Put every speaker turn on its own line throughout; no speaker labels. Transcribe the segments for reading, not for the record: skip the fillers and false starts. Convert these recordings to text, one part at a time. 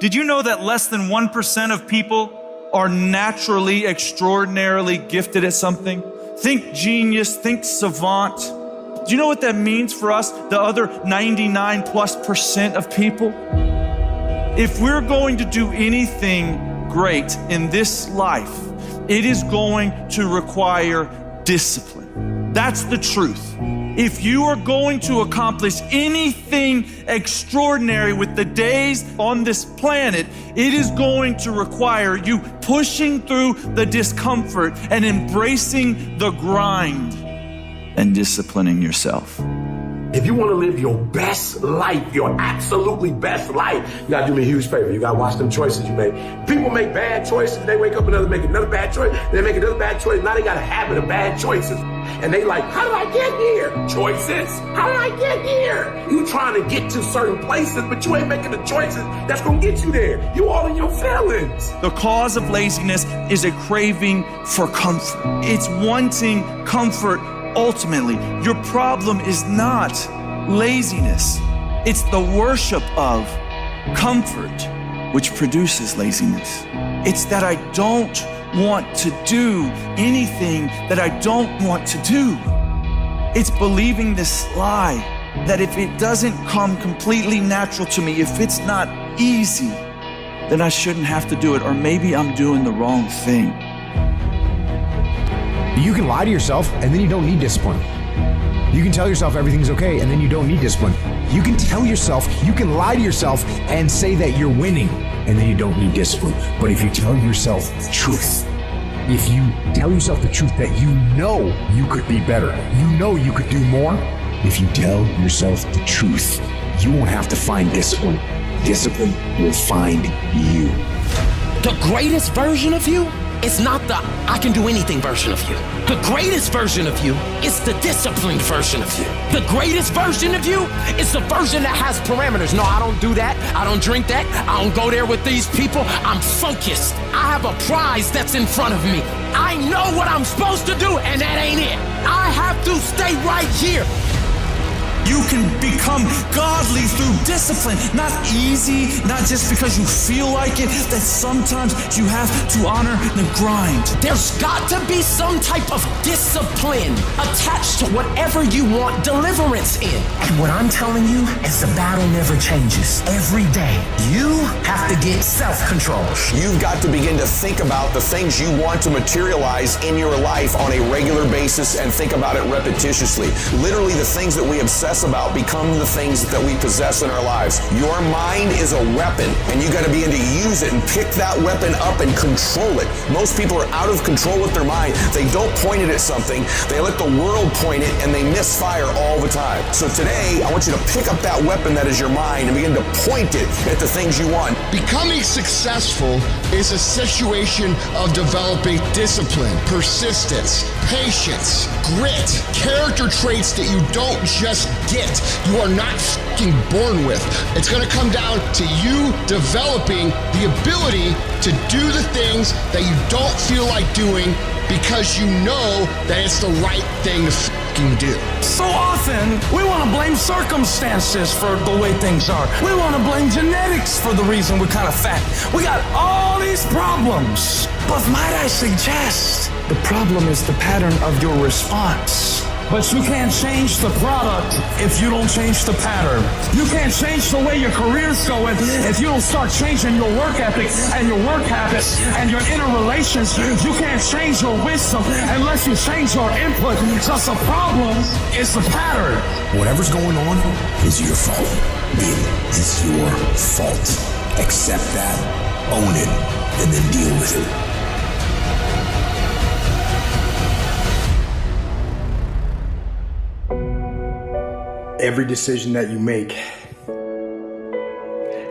Did you know that less than 1% of people are naturally, extraordinarily gifted at something? Think genius, think savant. Do you know what that means for us, the other 99+% of people? If we're going to do anything great in this life, it is going to require discipline. That's the truth. If you are going to accomplish anything extraordinary with the days on this planet, it is going to require you pushing through the discomfort and embracing the grind and disciplining yourself.
If you want to live your best life, your absolutely best life, you got to do me a huge favor. You got to watch them choices you make. People make bad choices. They wake up and make another bad choice. They make another bad choice. Now they got a habit of bad choices. And they like, how did I get here? Choices. How did I get here? You trying to get to certain places, but you ain't making the choices that's going to get you there. You all in your feelings.
The cause of laziness is a craving for comfort. It's wanting comfort. Ultimately, your problem is not laziness. It's the worship of comfort, which produces laziness. It's that I don't want to do anything that I don't want to do. It's believing this lie that if it doesn't come completely natural to me, if it's not easy, then I shouldn't have to do it, or maybe I'm doing the wrong thing.
You can lie to yourself and then you don't need discipline. You can tell yourself everything's okay and then you don't need discipline. You can lie to yourself and say that you're winning and then you don't need discipline. But if you tell yourself the truth, if you tell yourself the truth that you know you could be better, you know you could do more, if you tell yourself the truth, you won't have to find discipline. Discipline will find you.
The greatest version of you is not the I can do anything version of you. The greatest version of you is the disciplined version of you. The greatest version of you is the version that has parameters. No, I don't do that. I don't drink that. I don't go there with these people. I'm focused. I have a prize that's in front of me. I know what I'm supposed to do, and that ain't it. I have to stay right here.
You can become godly through discipline, not easy, not just because you feel like it, that sometimes you have to honor the grind.
There's got to be some type of discipline attached to whatever you want deliverance in. And what I'm telling you is the battle never changes. Every day, you have to get self-control.
You've got to begin to think about the things you want to materialize in your life on a regular basis and think about it repetitiously. Literally, the things that we obsess about become the things that we possess in our lives. Your mind is a weapon, and you got to begin to use it and pick that weapon up and control it. Most people are out of control with their mind. They don't point it at something. They let the world point it, and they misfire all the time. So today, I want you to pick up that weapon that is your mind and begin to point it at the things you want.
Becoming successful is a situation of developing discipline, persistence, patience, grit, character traits that you don't just get. You are not fucking born with. It's going to come down to you developing the ability to do the things that you don't feel like doing because you know that it's the right thing to fucking do.
So often, we want to blame circumstances for the way things are. We want to blame genetics for the reason we're kind of fat. We got all these problems. But might I suggest, the problem is the pattern of your response. But you can't change the product if you don't change the pattern. You can't change the way your career's going if you don't start changing your work ethic and your work habits and your inner relations. You can't change your wisdom unless you change your input, because the problem is the pattern.
Whatever's going on is your fault. It is your fault. Accept that, own it, and then deal with it.
Every decision that you make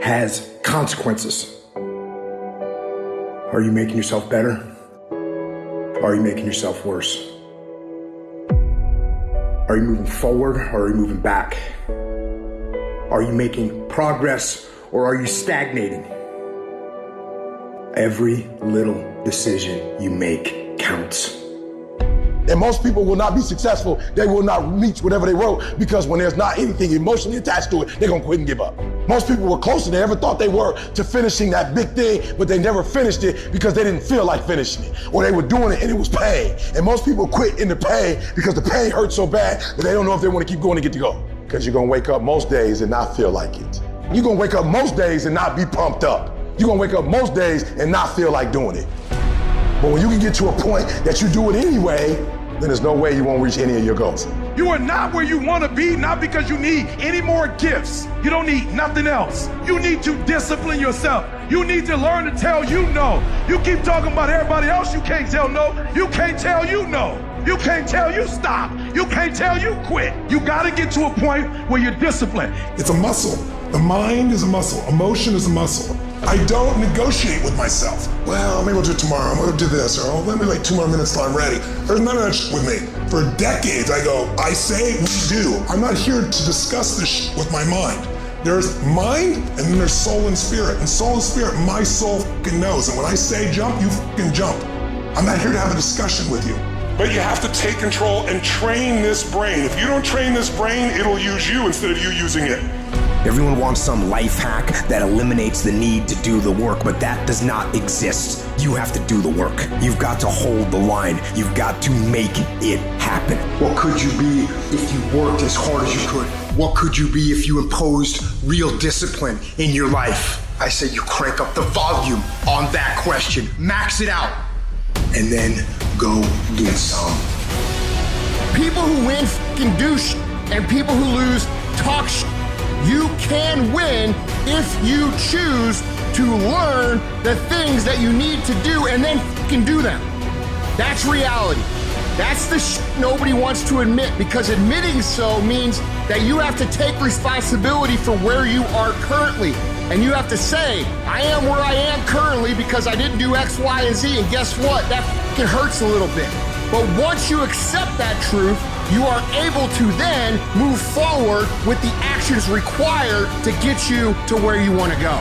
has consequences. Are you making yourself better? Or are you making yourself worse? Are you moving forward or are you moving back? Are you making progress or are you stagnating? Every little decision you make counts.
And most people will not be successful. They will not reach whatever they wrote because when there's not anything emotionally attached to it, they're gonna quit and give up. Most people were closer than they ever thought they were to finishing that big thing, but they never finished it because they didn't feel like finishing it, or they were doing it and it was pain. And most people quit in the pain because the pain hurts so bad that they don't know if they want to keep going to get to go. Because you're gonna wake up most days and not feel like it. You're gonna wake up most days and not be pumped up. You're gonna wake up most days and not feel like doing it. But when you can get to a point that you do it anyway, then there's no way you won't reach any of your goals.
You are not where you want to be, not because you need any more gifts. You don't need nothing else. You need to discipline yourself. You need to learn to tell you no. You keep talking about everybody else, you can't tell no. You can't tell you no. You can't tell you stop. You can't tell you quit. You got to get to a point where you're disciplined.
It's a muscle. The mind is a muscle. Emotion is a muscle. I don't negotiate with myself. Well, maybe we'll do it tomorrow. I'm going to do this. Or let me wait 2 more minutes till I'm ready. There's none of that shit with me. For decades, I go, I say, we do. I'm not here to discuss this shit with my mind. There's mind, and then there's soul and spirit. And soul and spirit, my soul fucking knows. And when I say jump, you fucking jump. I'm not here to have a discussion with you. But you have to take control and train this brain. If you don't train this brain, it'll use you instead of you using it.
Everyone wants some life hack that eliminates the need to do the work, but that does not exist. You have to do the work. You've got to hold the line. You've got to make it happen.
What could you be if you worked as hard as you could? What could you be if you imposed real discipline in your life? I say you crank up the volume on that question. Max it out. And then go get some.
People who win fucking do shit, and people who lose talk shit. You can win if you choose to learn the things that you need to do and then fucking do them. That's reality. That's the shit nobody wants to admit, because admitting so means that you have to take responsibility for where you are currently. And you have to say, I am where I am currently because I didn't do X, Y, and Z. And guess what? That fucking hurts a little bit. But once you accept that truth, you are able to then move forward with the actions required to get you to where you want to go.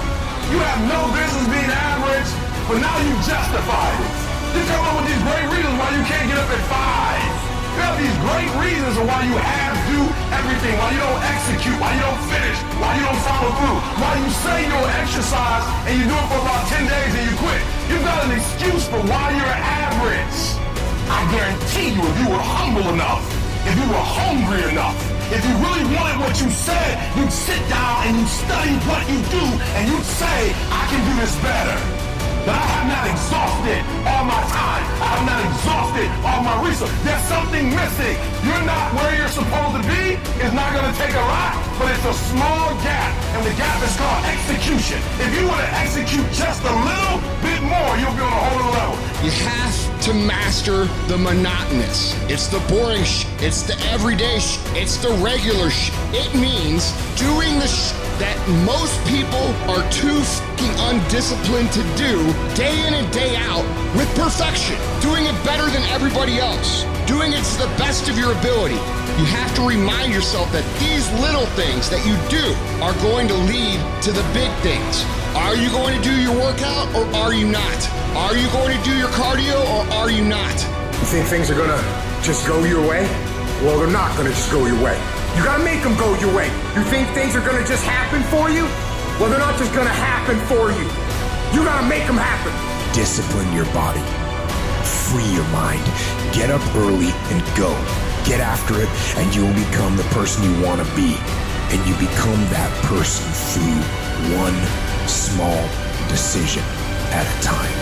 You have no business being average, but now you justify it. You come up with these great reasons why you can't get up at 5. You have these great reasons of why you have to do everything, why you don't execute, why you don't finish, why you don't follow through, why you say you'll exercise and you do it for about 10 days and you quit. You've got an excuse for why you're average. I guarantee you, if you were humble enough, if you were hungry enough, if you really wanted what you said, you'd sit down and you'd study what you do and you'd say, I can do this better. But I have not exhausted all my time. I have not exhausted all my resources. There's something missing. You're not where you're supposed to be. It's not going to take a lot, but it's a small gap. And the gap is called execution. If you want to execute just a little bit more, you'll be on a whole other level.
You have to master the monotonous. It's the boring shit. It's the everyday shit. It's the regular shit. It means doing the shit that most people are too fucking undisciplined to do day in and day out with perfection. Doing it better than everybody else. Doing it to the best of your ability. You have to remind yourself that these little things that you do are going to lead to the big things. Are you going to do your workout or are you not? Are you going to do your cardio or are you not?
You think things are gonna just go your way? Well, they're not gonna just go your way. You gotta make them go your way. You think things are gonna just happen for you? Well, they're not just gonna happen for you. You gotta make them happen.
Discipline your body. Free your mind. Get up early and go. Get after it, and you'll become the person you want to be. And you become that person through one small decision at a time.